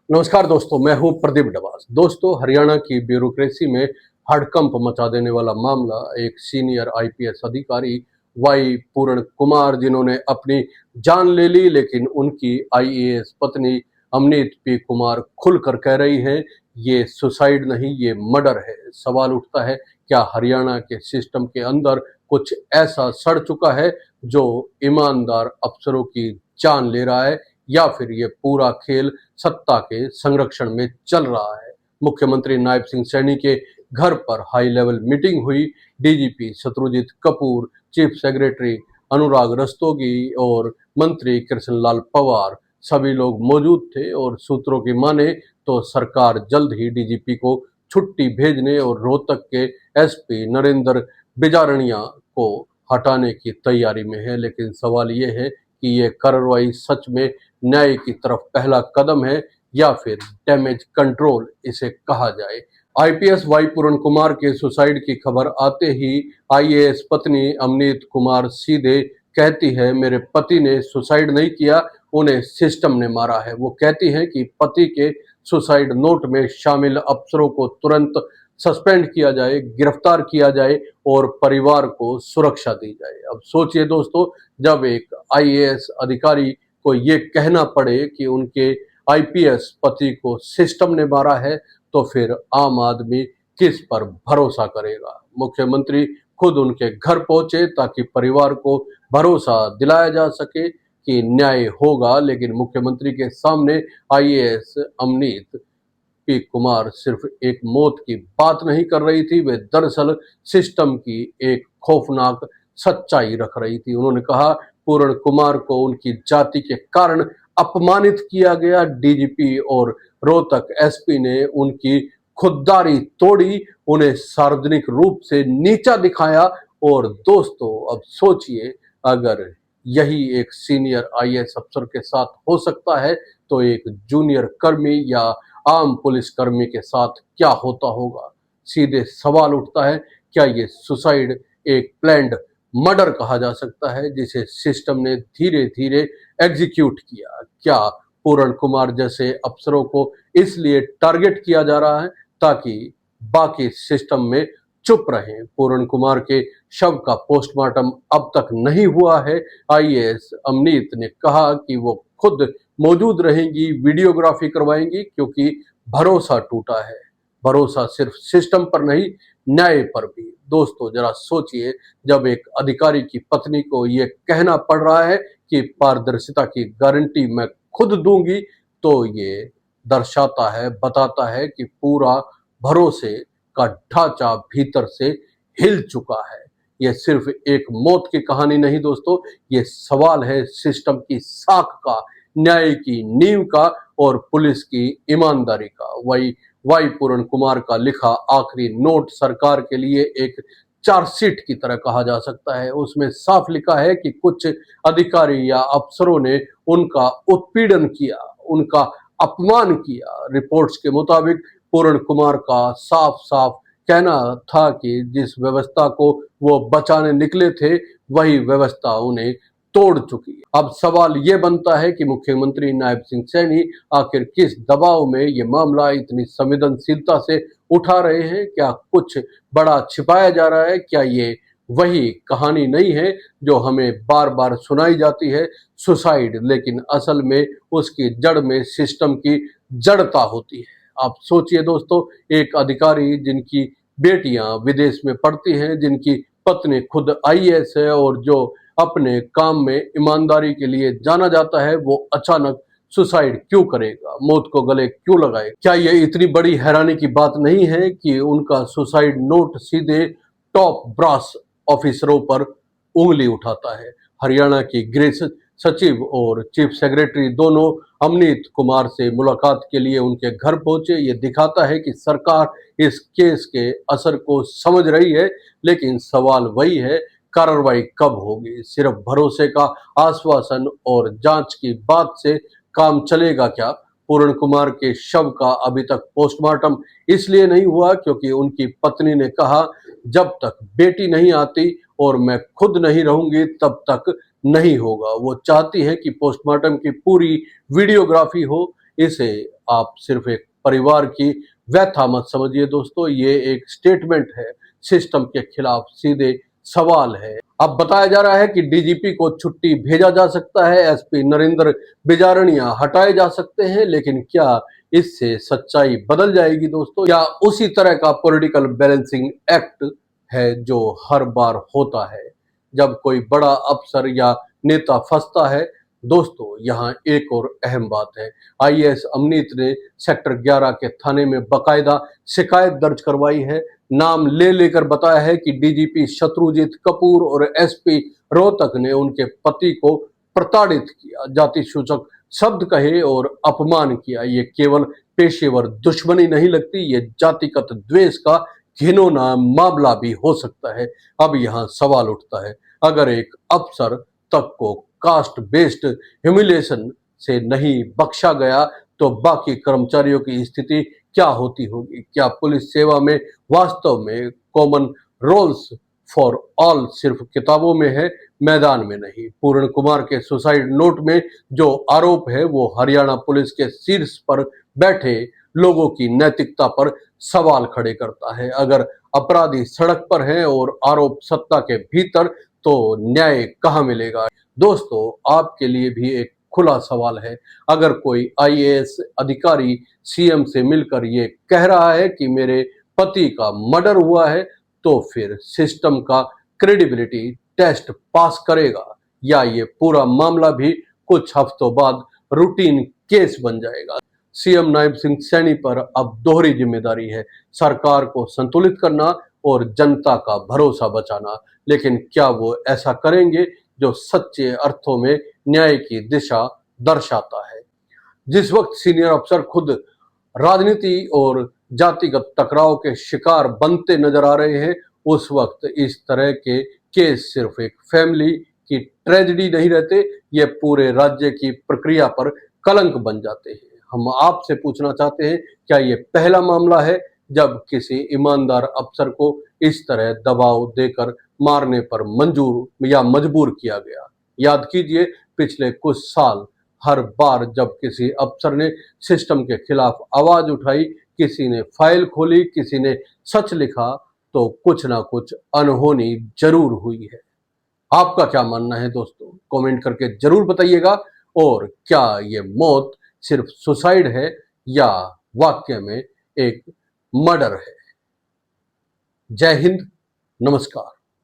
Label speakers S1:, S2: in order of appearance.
S1: नमस्कार दोस्तों, मैं हूं प्रदीप डबास। दोस्तों, हरियाणा की ब्यूरोक्रेसी में हड़कंप मचा देने वाला मामला एक सीनियर आईपीएस अधिकारी वाई पूर्ण कुमार, जिन्होंने अपनी जान ले ली, लेकिन उनकी आईएएस पत्नी अमनीत पी कुमार खुलकर कह रही है ये सुसाइड नहीं, ये मर्डर है। सवाल उठता है, क्या हरियाणा के सिस्टम के अंदर कुछ ऐसा सड़ चुका है जो ईमानदार अफसरों की जान ले रहा है, या फिर ये पूरा खेल सत्ता के संरक्षण में चल रहा है। मुख्यमंत्री नायब सिंह सैनी के घर पर हाई लेवल मीटिंग हुई। DGP Shatrujeet Kapoor, chief secretary Anurag Rastogi और मंत्री कृष्णलाल पवार सभी लोग मौजूद थे, और सूत्रों की माने तो सरकार जल्द ही डीजीपी को छुट्टी भेजने और रोहतक के एसपी नरेंद्र बिजारणिया को हटाने की तैयारी में है। लेकिन सवाल ये है कि ये कार्रवाई सच में न्याय की तरफ पहला कदम है या फिर डैमेज कंट्रोल इसे कहा जाए। आईपीएस वाई पूर्ण कुमार के सुसाइड की खबर आते ही आईएएस पत्नी अमनीत कुमार सीधे कहती है, मेरे पति ने सुसाइड नहीं किया, उन्हें सिस्टम ने मारा है। वो कहती है कि पति के सुसाइड नोट में शामिल अफसरों को तुरंत सस्पेंड किया जाए, गिरफ्तार किया जाए और परिवार को सुरक्षा दी जाए। अब सोचिए दोस्तों, जब एक आईएएस अधिकारी को ये कहना पड़े कि उनके आईपीएस पति को सिस्टम ने मारा है, तो फिर आम आदमी किस पर भरोसा करेगा। मुख्यमंत्री खुद उनके घर पहुंचे ताकि परिवार को भरोसा दिलाया जा सके कि न्याय होगा, लेकिन मुख्यमंत्री के सामने आईएएस अमनीत पी कुमार सिर्फ एक मौत की बात नहीं कर रही थी, वे दरअसल सिस्टम की एक खौफनाक सच्चाई रख रही थी। उन्होंने कहा, पूर्ण कुमार को उनकी जाति के कारण अपमानित किया गया। डीजीपी और रोहतक एसपी ने उनकी खुददारी तोड़ी, उन्हें सार्वजनिक रूप से नीचा दिखाया। और दोस्तों, अब सोचिए, अगर यही एक सीनियर आईएएस अफसर के साथ हो सकता है, तो एक जूनियर कर्मी या आम पुलिसकर्मी के साथ क्या होता होगा। सीधे सवाल उठता है, क्या ये सुसाइड एक प्लान्ड मर्डर कहा जा सकता है जिसे सिस्टम ने धीरे धीरे एग्जीक्यूट किया? क्या पूर्ण कुमार जैसे अफसरों को इसलिए टारगेट किया जा रहा है ताकि बाकी सिस्टम में चुप रहें? पूर्ण कुमार के शव का पोस्टमार्टम अब तक नहीं हुआ है। आईएएस अमनीत ने कहा कि वो खुद मौजूद रहेंगी, वीडियोग्राफी करवाएंगी, क्योंकि भरोसा टूटा है। भरोसा सिर्फ सिस्टम पर नहीं, न्याय पर भी। दोस्तों, जरा सोचिए, जब एक अधिकारी की पत्नी को यह कहना पड़ रहा है कि पारदर्शिता की गारंटी मैं खुद दूंगी, तो ये दर्शाता है, बताता है कि पूरा भरोसे का ढांचा भीतर से हिल चुका है। यह सिर्फ एक मौत की कहानी नहीं दोस्तों, ये सवाल है सिस्टम की साख का, न्याय की नींव का और पुलिस की ईमानदारी का। वही वाई पूर्ण कुमार का लिखा आखिरी नोट सरकार के लिए एक चार्जशीट की तरह कहा जा सकता है। उसमें साफ लिखा है कि कुछ अधिकारी या अफसरों ने उनका उत्पीड़न किया, उनका अपमान किया। रिपोर्ट्स के मुताबिक पूर्ण कुमार का साफ साफ कहना था कि जिस व्यवस्था को वो बचाने निकले थे, वही व्यवस्था उन्हें तोड़ चुकी है। अब सवाल ये बनता है कि मुख्यमंत्री नायब सिंह सैनी आखिर किस दबाव में ये मामला इतनी संवेदनशीलता से उठा रहे हैं? क्या कुछ बड़ा छिपाया जा रहा है? क्या ये वही कहानी नहीं है जो हमें बार बार सुनाई जाती है, सुसाइड, लेकिन असल में उसकी जड़ में सिस्टम की जड़ता होती है? आप सोचिए दोस्तों, एक अधिकारी जिनकी बेटियां विदेश में पढ़ती हैं, जिनकी पत्नी खुद आईएएस है और जो अपने काम में ईमानदारी के लिए जाना जाता है, वो अचानक सुसाइड क्यों करेगा? मौत को गले क्यों लगाए? क्या ये इतनी बड़ी हैरानी की बात नहीं है कि उनका सुसाइड नोट सीधे टॉप ब्रास ऑफिसरों पर उंगली उठाता है? हरियाणा की गृह सचिव और चीफ सेक्रेटरी दोनों अमनीत कुमार से मुलाकात के लिए उनके घर पहुंचे। ये दिखाता है कि सरकार इस केस के असर को समझ रही है, लेकिन सवाल वही है, कार्रवाई कब होगी? सिर्फ भरोसे का आश्वासन और जांच की बात से काम चलेगा क्या? पूर्ण कुमार के शव का अभी तक पोस्टमार्टम इसलिए नहीं हुआ क्योंकि उनकी पत्नी ने कहा, जब तक बेटी नहीं आती और मैं खुद नहीं रहूंगी तब तक नहीं होगा। वो चाहती है कि पोस्टमार्टम की पूरी वीडियोग्राफी हो। इसे आप सिर्फ एक परिवार की व्यथा मत समझिए दोस्तों, ये एक स्टेटमेंट है, सिस्टम के खिलाफ सीधे सवाल है। अब बताया जा रहा है कि डीजीपी को छुट्टी भेजा जा सकता है, एसपी नरेंद्र बिजारनिया हटाए जा सकते हैं, लेकिन क्या इससे सच्चाई बदल जाएगी दोस्तों? या उसी तरह का पॉलिटिकल बैलेंसिंग एक्ट है जो हर बार होता है जब कोई बड़ा अफसर या नेता फंसता है? दोस्तों, यहाँ एक और अहम बात है। आईएएस अमनीत ने सेक्टर 11 के थाने में बकायदा शिकायत दर्ज करवाई है, नाम ले लेकर बताया है कि डीजीपी शत्रुजीत कपूर और एसपी रोहतक ने उनके पति को प्रताड़ित किया, जाति सूचक शब्द कहे और अपमान किया। ये केवल पेशेवर दुश्मनी नहीं लगती, ये जातिगत द्वेष का घिनौना मामला भी हो सकता है। अब यहाँ सवाल उठता है, अगर एक अफसर तक को कास्ट बेस्ड ह्यूमिलेशन से नहीं बख्शा गया तो बाकी कर्मचारियों की स्थिति क्या होती होगी? क्या पुलिस सेवा में वास्तव में कॉमन रोल्स फॉर ऑल सिर्फ किताबों में है, मैदान में नहीं? पूर्ण कुमार के सुसाइड नोट में जो आरोप है वो हरियाणा पुलिस के शीर्ष पर बैठे लोगों की नैतिकता पर सवाल खड़े करता है। अगर अपराधी सड़क पर हैं और आरोप सत्ता के भीतर, तो न्याय कहां मिलेगा? दोस्तों, आपके लिए भी एक खुला सवाल है। अगर कोई आईएएस अधिकारी सीएम से मिलकर ये कह रहा है कि मेरे पति का मर्डर हुआ है, तो फिर सिस्टम का क्रेडिबिलिटी टेस्ट पास करेगा, या ये पूरा मामला भी कुछ हफ्तों बाद रूटीन केस बन जाएगा? सीएम नायब सिंह सैनी पर अब दोहरी जिम्मेदारी है, सरकार को संतुलित करना और जनता का भरोसा बचाना। लेकिन क्या वो ऐसा करेंगे जो सच्चे अर्थों में न्याय की दिशा दर्शाता है? जिस वक्त सीनियर अफसर खुद राजनीति और जातिगत टकराव के शिकार बनते नजर आ रहे हैं, उस वक्त इस तरह के केस सिर्फ एक फैमिली की ट्रेजेडी नहीं रहते, ये पूरे राज्य की प्रक्रिया पर कलंक बन जाते हैं। हम आपसे पूछना चाहते हैं, क्या ये पहला मामला है जब किसी ईमानदार अफसर को इस तरह दबाव देकर मारने पर मंजूर या मजबूर किया गया? याद कीजिए, पिछले कुछ साल हर बार जब किसी अफसर ने सिस्टम के खिलाफ आवाज उठाई, किसी ने फाइल खोली, किसी ने सच लिखा, तो कुछ ना कुछ अनहोनी जरूर हुई है। आपका क्या मानना है दोस्तों? कमेंट करके जरूर बताइएगा। और क्या ये मौत सिर्फ सुसाइड है या वाकई में एक मर्डर है? जय हिंद, नमस्कार।